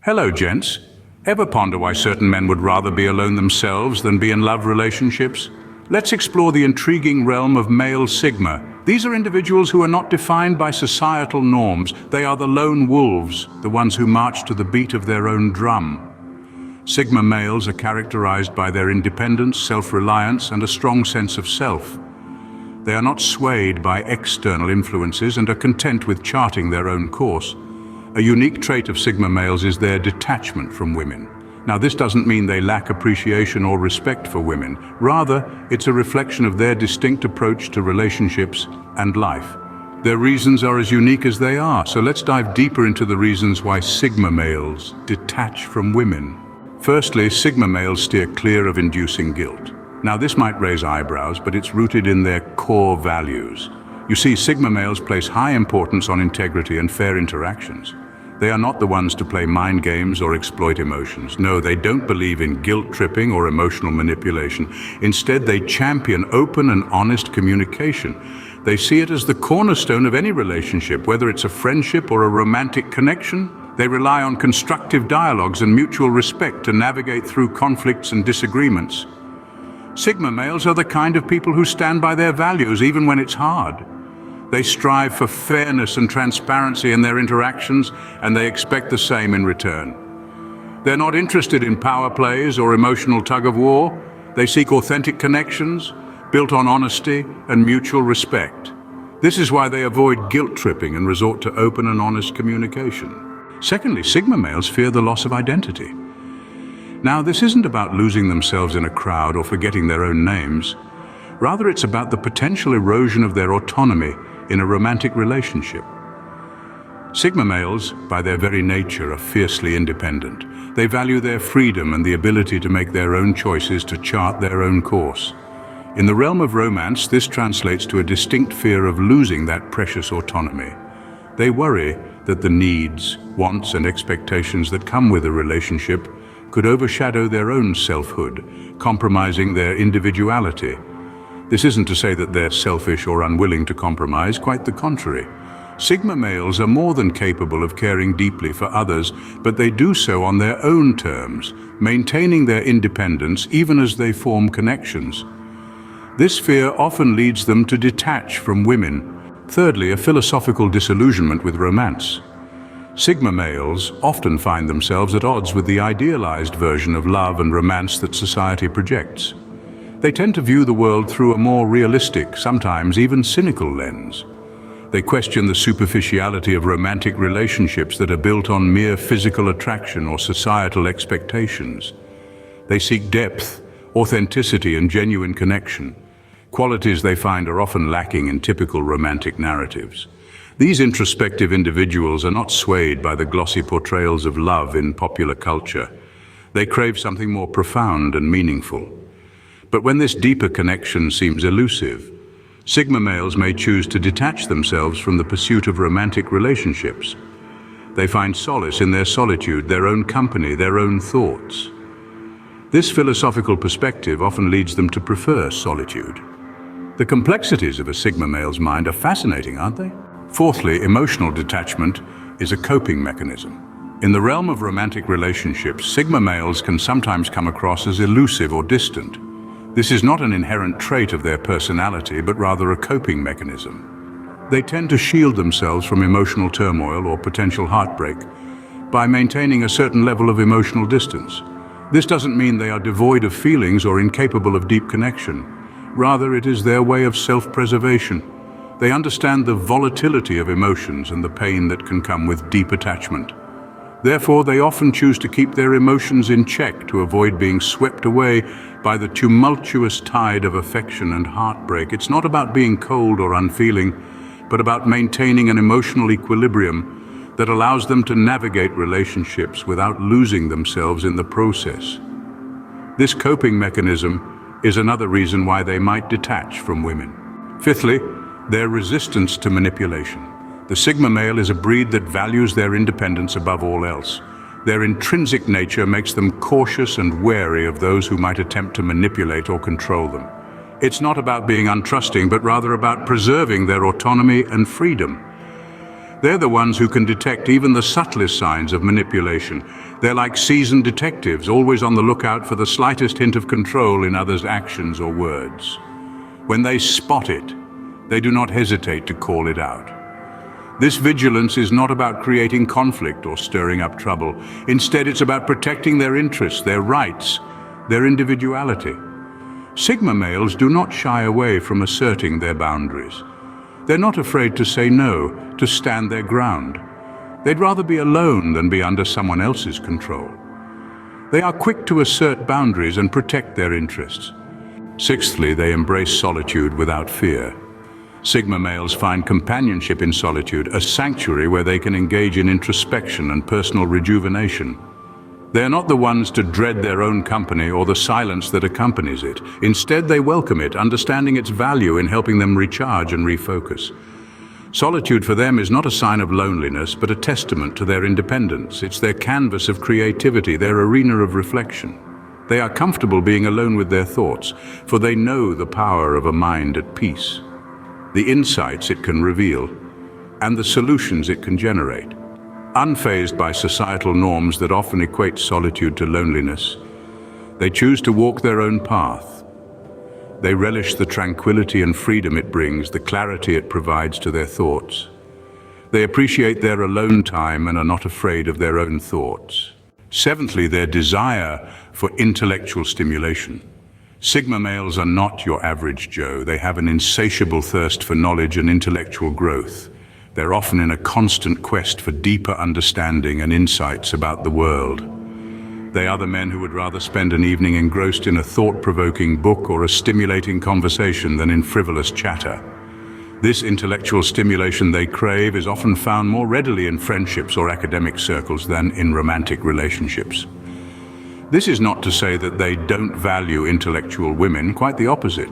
Hello, gents. Ever ponder why certain men would rather be alone themselves than be in love relationships? Let's explore the intriguing realm of male Sigma. These are individuals who are not defined by societal norms. They are the lone wolves, the ones who march to the beat of their own drum. Sigma males are characterized by their independence, self-reliance, and a strong sense of self. They are not swayed by external influences and are content with charting their own course. A unique trait of Sigma males is their detachment from women. Now, this doesn't mean they lack appreciation or respect for women. Rather, it's a reflection of their distinct approach to relationships and life. Their reasons are as unique as they are, so let's dive deeper into the reasons why Sigma males detach from women. Firstly, Sigma males steer clear of inducing guilt. Now, this might raise eyebrows, but it's rooted in their core values. You see, Sigma males place high importance on integrity and fair interactions. They are not the ones to play mind games or exploit emotions. No, they don't believe in guilt-tripping or emotional manipulation. Instead, they champion open and honest communication. They see it as the cornerstone of any relationship, whether it's a friendship or a romantic connection. They rely on constructive dialogues and mutual respect to navigate through conflicts and disagreements. Sigma males are the kind of people who stand by their values even when it's hard. They strive for fairness and transparency in their interactions, and they expect the same in return. They're not interested in power plays or emotional tug-of-war. They seek authentic connections, built on honesty and mutual respect. This is why they avoid guilt-tripping and resort to open and honest communication. Secondly, Sigma males fear the loss of identity. Now, this isn't about losing themselves in a crowd or forgetting their own names. Rather, it's about the potential erosion of their autonomy in a romantic relationship. Sigma males, by their very nature, are fiercely independent. They value their freedom and the ability to make their own choices, to chart their own course. In the realm of romance, this translates to a distinct fear of losing that precious autonomy. They worry that the needs, wants, and expectations that come with a relationship could overshadow their own selfhood, compromising their individuality. This isn't to say that they're selfish or unwilling to compromise, quite the contrary. Sigma males are more than capable of caring deeply for others, but they do so on their own terms, maintaining their independence even as they form connections. This fear often leads them to detach from women. Thirdly, a philosophical disillusionment with romance. Sigma males often find themselves at odds with the idealized version of love and romance that society projects. They tend to view the world through a more realistic, sometimes even cynical lens. They question the superficiality of romantic relationships that are built on mere physical attraction or societal expectations. They seek depth, authenticity, and genuine connection, qualities they find are often lacking in typical romantic narratives. These introspective individuals are not swayed by the glossy portrayals of love in popular culture. They crave something more profound and meaningful. But when this deeper connection seems elusive, Sigma males may choose to detach themselves from the pursuit of romantic relationships. They find solace in their solitude, their own company, their own thoughts. This philosophical perspective often leads them to prefer solitude. The complexities of a Sigma male's mind are fascinating, aren't they? Fourthly, emotional detachment is a coping mechanism. In the realm of romantic relationships, Sigma males can sometimes come across as elusive or distant. This is not an inherent trait of their personality, but rather a coping mechanism. They tend to shield themselves from emotional turmoil or potential heartbreak by maintaining a certain level of emotional distance. This doesn't mean they are devoid of feelings or incapable of deep connection. Rather, it is their way of self-preservation. They understand the volatility of emotions and the pain that can come with deep attachment. Therefore, they often choose to keep their emotions in check to avoid being swept away by the tumultuous tide of affection and heartbreak. It's not about being cold or unfeeling, but about maintaining an emotional equilibrium that allows them to navigate relationships without losing themselves in the process. This coping mechanism is another reason why they might detach from women. Fifthly, their resistance to manipulation. The Sigma male is a breed that values their independence above all else. Their intrinsic nature makes them cautious and wary of those who might attempt to manipulate or control them. It's not about being untrusting, but rather about preserving their autonomy and freedom. They're the ones who can detect even the subtlest signs of manipulation. They're like seasoned detectives, always on the lookout for the slightest hint of control in others' actions or words. When they spot it, they do not hesitate to call it out. This vigilance is not about creating conflict or stirring up trouble. Instead, it's about protecting their interests, their rights, their individuality. Sigma males do not shy away from asserting their boundaries. They're not afraid to say no, to stand their ground. They'd rather be alone than be under someone else's control. They are quick to assert boundaries and protect their interests. Sixthly, they embrace solitude without fear. Sigma males find companionship in solitude, a sanctuary where they can engage in introspection and personal rejuvenation. They are not the ones to dread their own company or the silence that accompanies it. Instead, they welcome it, understanding its value in helping them recharge and refocus. Solitude for them is not a sign of loneliness, but a testament to their independence. It's their canvas of creativity, their arena of reflection. They are comfortable being alone with their thoughts, for they know the power of a mind at peace, the insights it can reveal, and the solutions it can generate. Unfazed by societal norms that often equate solitude to loneliness, they choose to walk their own path. They relish the tranquility and freedom it brings, the clarity it provides to their thoughts. They appreciate their alone time and are not afraid of their own thoughts. Seventhly, their desire for intellectual stimulation. Sigma males are not your average Joe. They have an insatiable thirst for knowledge and intellectual growth. They're often in a constant quest for deeper understanding and insights about the world. They are the men who would rather spend an evening engrossed in a thought-provoking book or a stimulating conversation than in frivolous chatter. This intellectual stimulation they crave is often found more readily in friendships or academic circles than in romantic relationships. This is not to say that they don't value intellectual women, quite the opposite.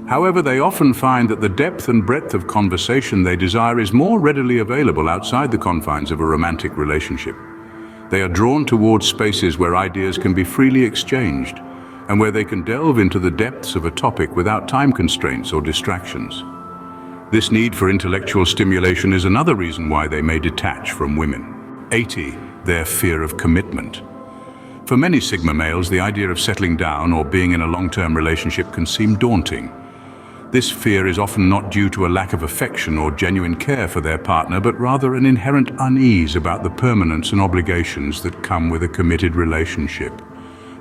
However, they often find that the depth and breadth of conversation they desire is more readily available outside the confines of a romantic relationship. They are drawn towards spaces where ideas can be freely exchanged and where they can delve into the depths of a topic without time constraints or distractions. This need for intellectual stimulation is another reason why they may detach from women. 80. Their fear of commitment. For many Sigma males, the idea of settling down or being in a long-term relationship can seem daunting. This fear is often not due to a lack of affection or genuine care for their partner, but rather an inherent unease about the permanence and obligations that come with a committed relationship.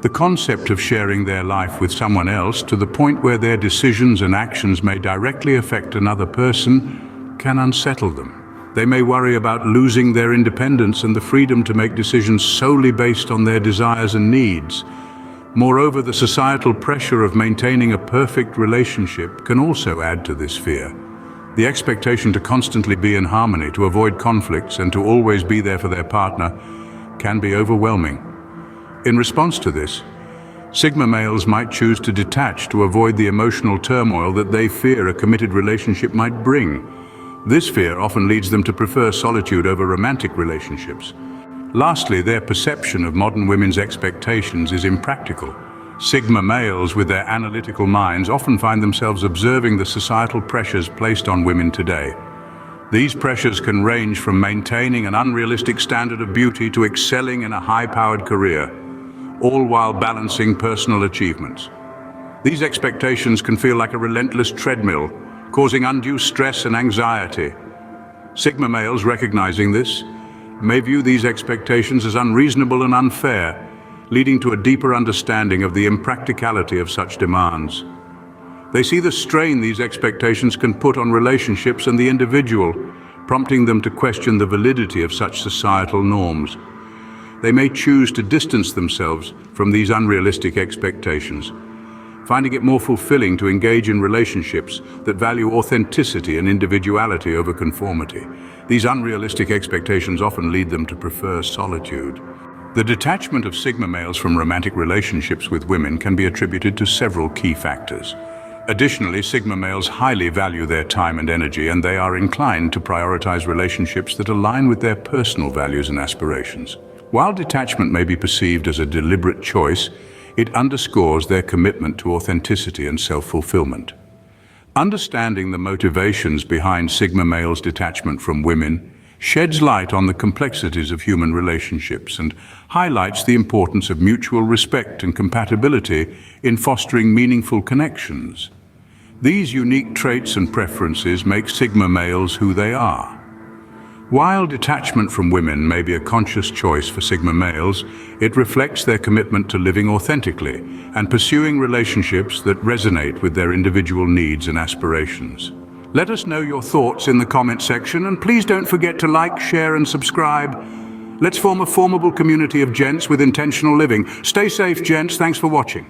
The concept of sharing their life with someone else to the point where their decisions and actions may directly affect another person can unsettle them. They may worry about losing their independence and the freedom to make decisions solely based on their desires and needs. Moreover, the societal pressure of maintaining a perfect relationship can also add to this fear. The expectation to constantly be in harmony, to avoid conflicts, and to always be there for their partner can be overwhelming. In response to this, Sigma males might choose to detach to avoid the emotional turmoil that they fear a committed relationship might bring. This fear often leads them to prefer solitude over romantic relationships. Lastly, their perception of modern women's expectations is impractical. Sigma males with their analytical minds often find themselves observing the societal pressures placed on women today. These pressures can range from maintaining an unrealistic standard of beauty to excelling in a high-powered career, all while balancing personal achievements. These expectations can feel like a relentless treadmill, causing undue stress and anxiety. Sigma males, recognizing this, may view these expectations as unreasonable and unfair, leading to a deeper understanding of the impracticality of such demands. They see the strain these expectations can put on relationships and the individual, prompting them to question the validity of such societal norms. They may choose to distance themselves from these unrealistic expectations, finding it more fulfilling to engage in relationships that value authenticity and individuality over conformity. These unrealistic expectations often lead them to prefer solitude. The detachment of Sigma males from romantic relationships with women can be attributed to several key factors. Additionally, Sigma males highly value their time and energy, and they are inclined to prioritize relationships that align with their personal values and aspirations. While detachment may be perceived as a deliberate choice, it underscores their commitment to authenticity and self-fulfillment. Understanding the motivations behind Sigma males' detachment from women sheds light on the complexities of human relationships and highlights the importance of mutual respect and compatibility in fostering meaningful connections. These unique traits and preferences make Sigma males who they are. While detachment from women may be a conscious choice for Sigma males, it reflects their commitment to living authentically and pursuing relationships that resonate with their individual needs and aspirations. Let us know your thoughts in the comment section, and please don't forget to like, share and subscribe. Let's form a formidable community of gents with intentional living. Stay safe, gents. Thanks for watching.